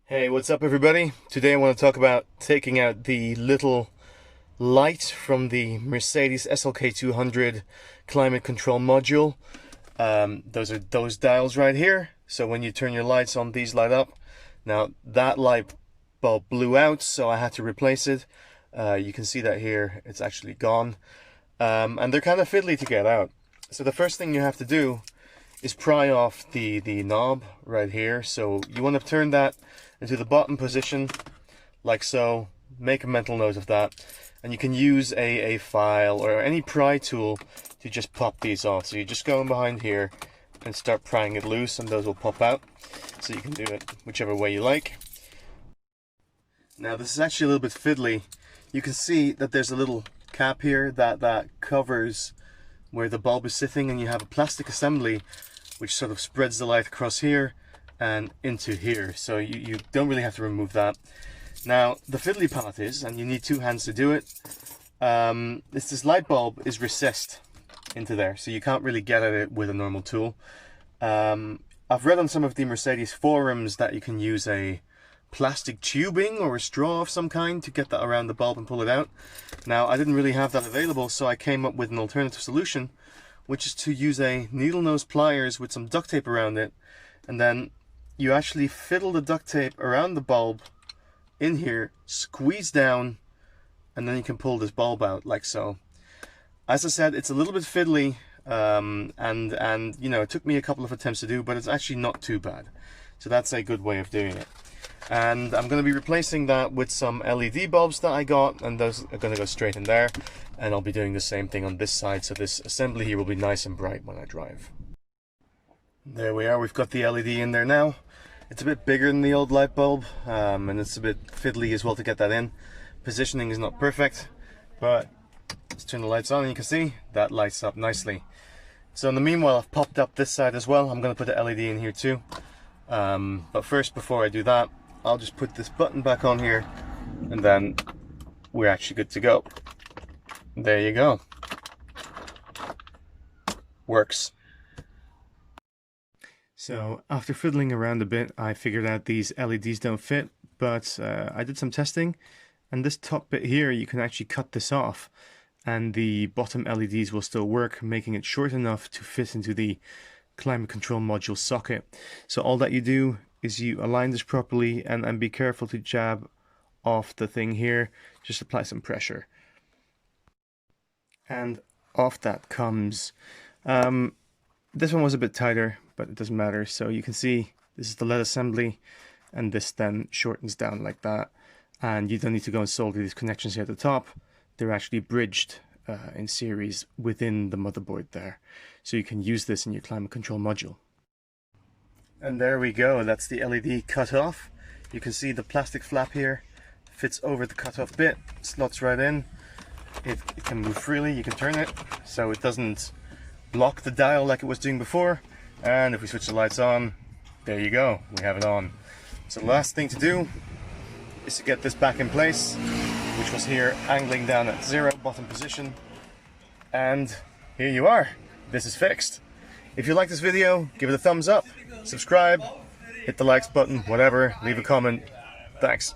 Hey, what's up everybody? Today I want to talk about taking out the little light from the Mercedes SLK 200 climate control module. Those are those dials right here. So when you turn your lights on, these light up. Now that light bulb blew out, so I had to replace it. You can see that here, it's actually gone. And they're kind of fiddly to get out. So the first thing you have to do is pry off the knob right here. So you want to turn that into the bottom position like so. Make a mental note of that, and you can use a file or any pry tool to just pop these off. So you just go in behind here and start prying it loose, and those will pop out. So you can do it whichever way you like. Now this is actually a little bit fiddly. You can see that there's a little cap here that covers where the bulb is sitting, and you have a plastic assembly which sort of spreads the light across here and into here, so you don't really have to remove that. Now the fiddly part is, and you need two hands to do it, this light bulb is recessed into there, so you can't really get at it with a normal tool. I've read on some of the Mercedes forums that you can use a plastic tubing or a straw of some kind to get that around the bulb and pull it out. Now I didn't really have that available, so I came up with an alternative solution, which is to use a needle nose pliers with some duct tape around it, and then you actually fiddle the duct tape around the bulb in here, squeeze down, and then you can pull this bulb out like so. As I said, it's a little bit fiddly, and you know, it took me a couple of attempts to do, but it's actually not too bad. So that's a good way of doing it. And I'm going to be replacing that with some LED bulbs that I got, and those are going to go straight in there. And I'll be doing the same thing on this side, so this assembly here will be nice and bright when I drive. There we are, we've got the LED in there now. It's a bit bigger than the old light bulb, and it's a bit fiddly as well to get that in. Positioning is not perfect, but let's turn the lights on and you can see that lights up nicely. So in the meanwhile, I've popped up this side as well. I'm going to put the LED in here too. But first, before I do that, I'll just put this button back on here, and then we're actually good to go. There you go. Works. So after fiddling around a bit, I figured out these LEDs don't fit, but I did some testing, and this top bit here, you can actually cut this off, and the bottom LEDs will still work, making it short enough to fit into the climate control module socket. So all that you do is you align this properly, and be careful to jab off the thing here. Just apply some pressure, and off that comes. This one was a bit tighter, but it doesn't matter. So you can see this is the LED assembly, and this then shortens down like that, and you don't need to go and solder these connections here at the top. They're actually bridged in series within the motherboard there, so you can use this in your climate control module. And there we go, that's the LED cut off. You can see the plastic flap here fits over the cut off bit, slots right in. It can move freely, you can turn it so it doesn't block the dial like it was doing before. And if we switch the lights on, there you go, we have it on. So the last thing to do is to get this back in place, which was here angling down at 0, bottom position. And here you are, this is fixed. If you like this video, give it a thumbs up, subscribe, hit the likes button, whatever, leave a comment. Thanks.